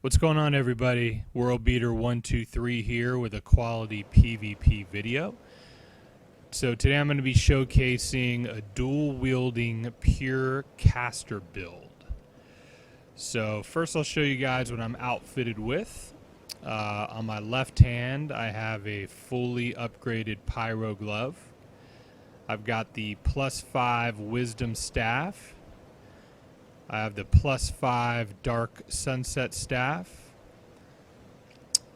What's going on, everybody? World Beater 123 here with a quality PvP video. So today I'm going to be showcasing a dual wielding pure caster build. So first I'll show you guys what I'm outfitted with. On my left hand I have a fully upgraded pyro glove. I've got the +5 wisdom staff. I have the +5 dark sunset staff.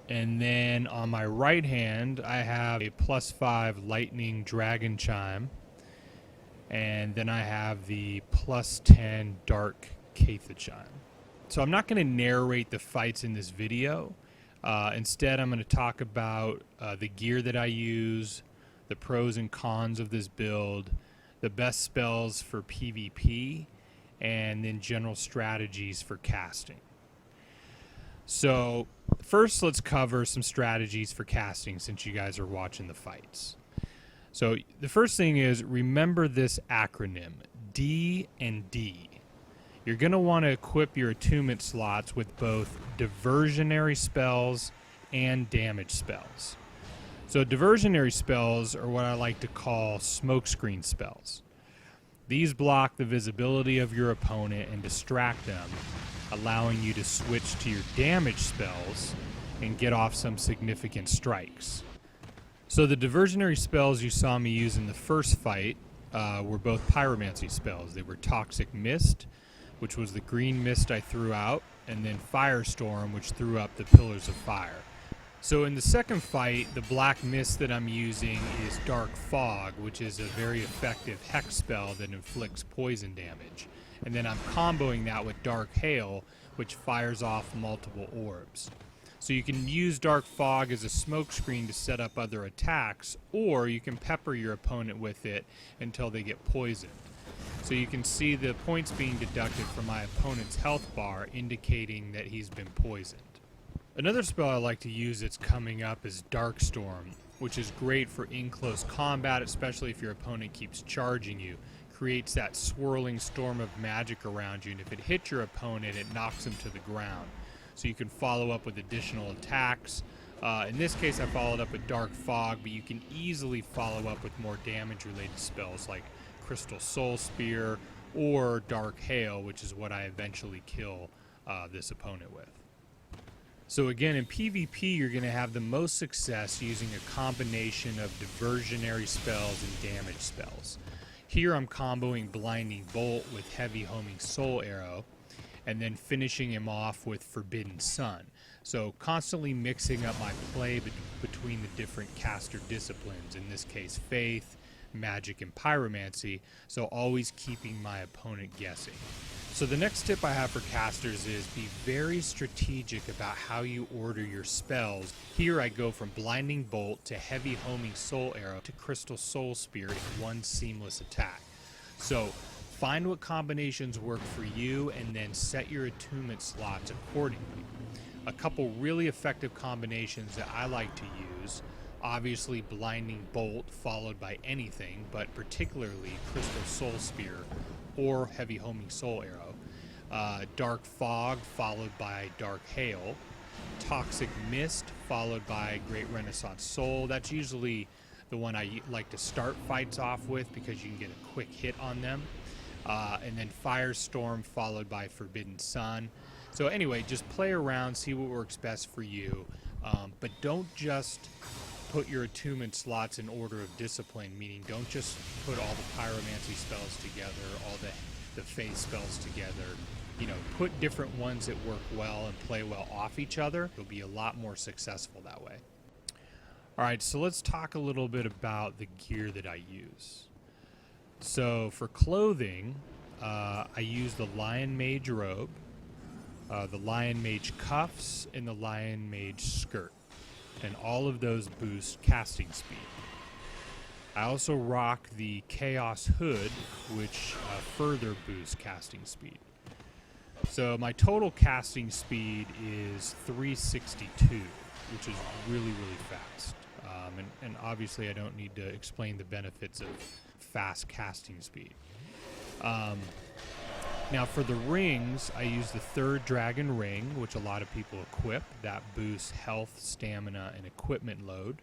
And then on my right hand, I have a +5 lightning dragon chime. And then I have the +10 dark Katha chime. So I'm not going to narrate the fights in this video. Instead, I'm going to talk about the gear that I use, the pros and cons of this build, the best spells for PvP, and then general strategies for casting. So first let's cover some strategies for casting since you guys are watching the fights. So the first thing is, remember this acronym, D and D. You're going to want to equip your attunement slots with both diversionary spells and damage spells. So diversionary spells are what I like to call smokescreen spells. These block the visibility of your opponent and distract them, allowing you to switch to your damage spells and get off some significant strikes. So the diversionary spells you saw me use in the first fight were both pyromancy spells. They were Toxic Mist, which was the green mist I threw out, and then Firestorm, which threw up the Pillars of Fire. So in the second fight, the black mist that I'm using is Dark Fog, which is a very effective hex spell that inflicts poison damage. And then I'm comboing that with Dark Hail, which fires off multiple orbs. So you can use Dark Fog as a smokescreen to set up other attacks, or you can pepper your opponent with it until they get poisoned. So you can see the points being deducted from my opponent's health bar, indicating that he's been poisoned. Another spell I like to use that's coming up is Dark Storm, which is great for in-close combat, especially if your opponent keeps charging you. Creates that swirling storm of magic around you, and if it hits your opponent, it knocks him to the ground. So you can follow up with additional attacks. In this case, I followed up with Dark Fog, but you can easily follow up with more damage-related spells like Crystal Soul Spear or Dark Hail, which is what I eventually kill this opponent with. So again, in PvP, you're going to have the most success using a combination of diversionary spells and damage spells. Here I'm comboing Blinding Bolt with Heavy Homing Soul Arrow, and then finishing him off with Forbidden Sun. So constantly mixing up my play between the different caster disciplines, in this case Faith, Magic, and Pyromancy, so always keeping my opponent guessing. So the next tip I have for casters is be very strategic about how you order your spells. Here I go from Blinding Bolt to Heavy Homing Soul Arrow to Crystal Soul Spear in one seamless attack. So find what combinations work for you and then set your attunement slots accordingly. A couple really effective combinations that I like to use, obviously Blinding Bolt followed by anything, but particularly Crystal Soul Spear or Heavy Homing Soul Arrow, Dark Fog followed by Dark Hail, Toxic Mist followed by Great Renaissance Soul. That's usually the one I like to start fights off with because you can get a quick hit on them, and then Firestorm followed by Forbidden Sun. So anyway, just play around, see what works best for you, but don't just put your attunement slots in order of discipline, meaning don't just put all the pyromancy spells together, all the faith spells together. You know, put different ones that work well and play well off each other. You'll be a lot more successful that way. All right, so let's talk a little bit about the gear that I use. So for clothing, I use the Lion Mage robe, the Lion Mage cuffs, and the Lion Mage skirt. And all of those boost casting speed. I also rock the Chaos Hood, which further boosts casting speed. So my total casting speed is 362, which is really, really fast. And obviously I don't need to explain the benefits of fast casting speed. Now for the rings, I use the third dragon ring, which a lot of people equip. That boosts health, stamina, and equipment load.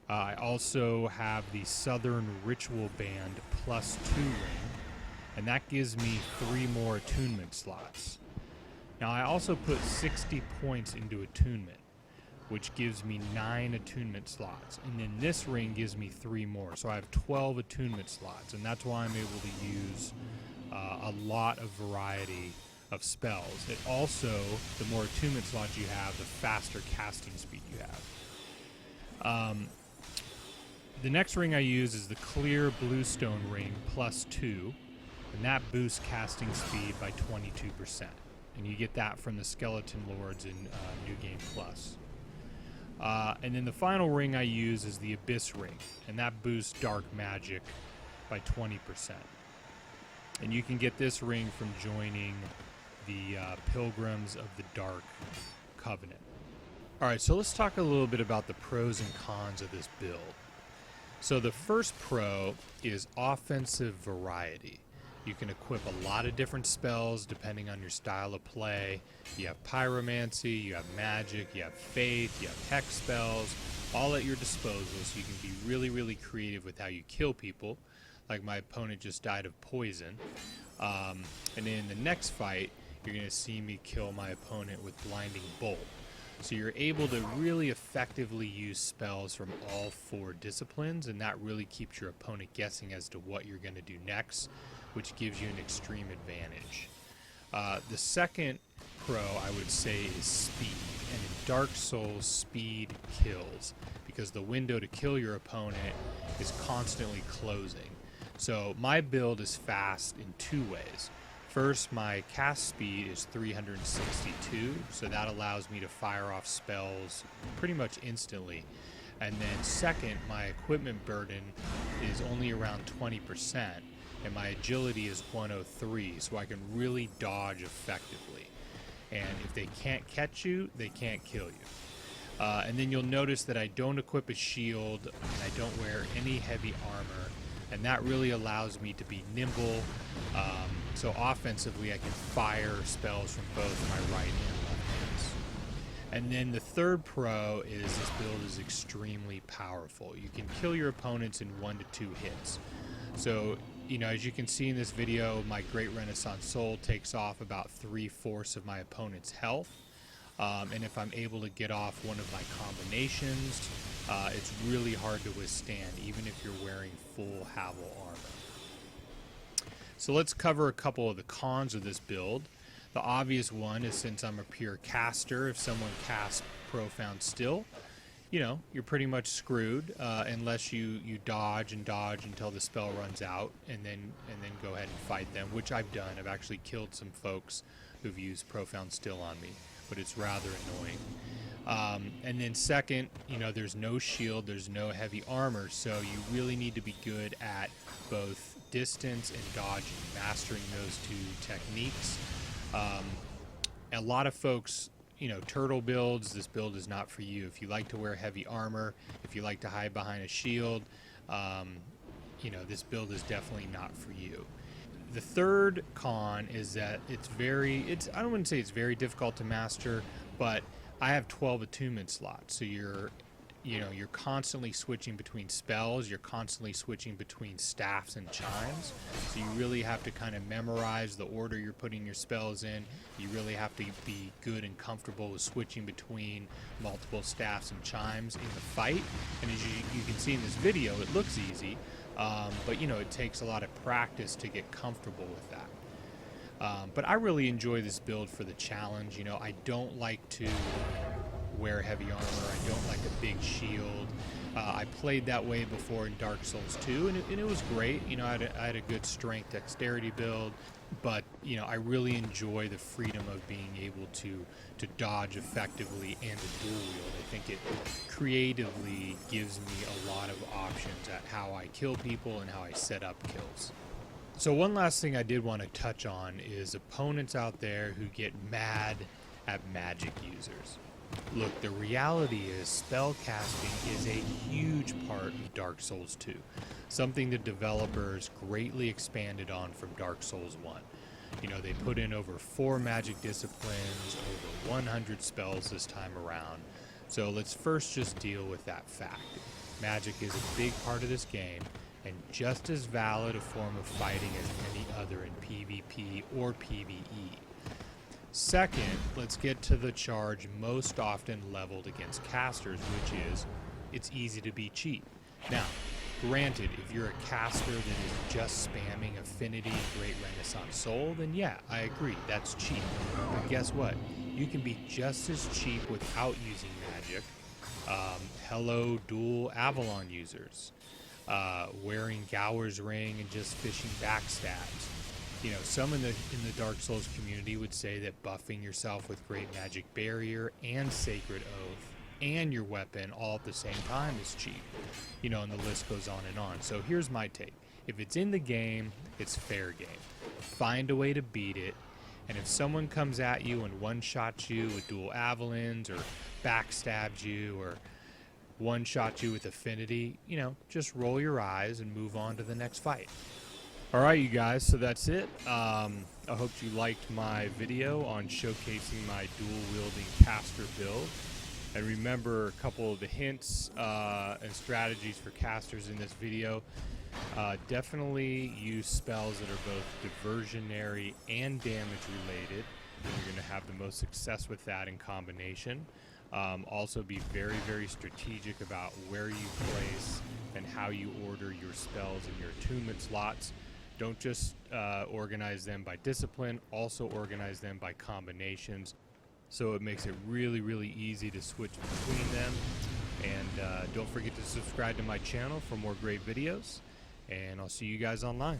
I also have the Southern Ritual Band +2 ring, and that gives me 3 more attunement slots. Now I also put 60 points into attunement, which gives me 9 attunement slots. And then this ring gives me 3 more. So I have 12 attunement slots, and that's why I'm able to use a lot of variety of spells. It also, the more attunement slots you have, the faster casting speed you have. The next ring I use is the Clear Bluestone Ring +2, and that boosts casting speed by 22%. And you get that from the Skeleton Lords in New Game Plus. And then the final ring I use is the Abyss Ring, and that boosts dark magic by 20%. And you can get this ring from joining the Pilgrims of the Dark Covenant. Alright, so let's talk a little bit about the pros and cons of this build. So the first pro is offensive variety. You can equip a lot of different spells depending on your style of play. You have pyromancy, you have magic, you have faith, you have hex spells, all at your disposal, so you can be really, really creative with how you kill people. Like my opponent just died of poison. And in the next fight, you're going to see me kill my opponent with Blinding Bolt. So you're able to really effectively use spells from all 4 disciplines, and that really keeps your opponent guessing as to what you're going to do next, which gives you an extreme advantage. The second pro, I would say, is speed. And in Dark Souls, speed kills, because the window to kill your opponent is constantly closing. So my build is fast in 2 ways. First, my cast speed is 362, so that allows me to fire off spells pretty much instantly. And then second, my equipment burden is only around 20%, and my agility is 103, so I can really dodge effectively. And if they can't catch you, they can't kill you. And then you'll notice that I don't equip a shield, and I don't wear any heavy armor, and that really allows me to be nimble. So offensively, I can fire spells from both my right and left hands. And then the third pro is this build is extremely powerful. You can kill your opponents in 1 to 2 hits. So, you know, as you can see in this video, my Great Renaissance Soul takes off about 3/4 of my opponent's health. And if I'm able to get off one of my combinations, it's really hard to withstand, even if you're wearing full Havel armor. So let's cover a couple of the cons of this build. The obvious one is, since I'm a pure caster, if someone casts Profound Still, you know, you're pretty much screwed unless you dodge and dodge until the spell runs out, and then go ahead and fight them, which I've done. I've actually killed some folks who've used Profound Still on me, but it's rather annoying. And then second, you know, there's no shield, there's no heavy armor, so you really need to be good at both distance and dodging, mastering those 2 techniques. A lot of folks, you know, turtle builds, this build is not for you. If you like to wear heavy armor, if you like to hide behind a shield, you know, this build is definitely not for you. The third con is that I don't want to say it's very difficult to master, but I have 12 attunement slots, so you're constantly switching between spells, you're constantly switching between staffs and chimes, so you really have to kind of memorize the order you're putting your spells in. You really have to be good and comfortable with switching between multiple staffs and chimes in the fight. And as you can see in this video, it looks easy, but you know, it takes a lot of practice to get comfortable with that. But I really enjoy this build for the challenge. You know, I don't like to wear heavy armor, I don't like a big shield. I played that way before in Dark Souls 2, and it was great. You know, I had a good strength dexterity build, but you know, I really enjoy the freedom of being able to dodge effectively and to dual wield. I think it creatively gives me a lot of options at how I kill people and how I set up kills. So one last thing I did want to touch on is opponents out there who get mad at magic users. Look, the reality is spell casting is a huge part of Dark Souls 2, something the developers greatly expanded on from Dark Souls 1. You know, they put in over 4 magic disciplines, over 100 spells this time around. So let's first just deal with that fact. Magic is a big part of this game, and just as valid a form of fighting as any other in PvP or PvE. Second, let's get to the charge most often leveled against casters, which is, it's easy to be cheap. Now, granted, if you're a caster that is just spamming Affinity, Great Renaissance Soul, then yeah, I agree, that's cheap. But guess what? You can be just as cheap without using magic. Hello, dual Avalon users. Wearing Gower's Ring and just fishing backstabs. You know, some in the Dark Souls community would say that buffing yourself with Great Magic Barrier and Sacred Oath and your weapon all at the same time is cheap. You know, and the list goes on and on. So here's my take. If it's in the game, it's fair game. Find a way to beat it. And if someone comes at you and one-shots you with dual Avalons or backstabs you or one-shot you with Affinity, you know, just roll your eyes and move on to the next fight. All right, you guys, so that's it. I hope you liked my video on showcasing my dual-wielding caster build. And remember a couple of the hints and strategies for casters in this video. Definitely use spells that are both diversionary and damage related. You're going to have the most success with that in combination. Also be very, very strategic about where you place and how you order your spells and your attunement slots. Don't just organize them by discipline, also organize them by combinations. So it makes it really, really easy to switch between them. And don't forget to subscribe to my channel for more great videos. And I'll see you guys online.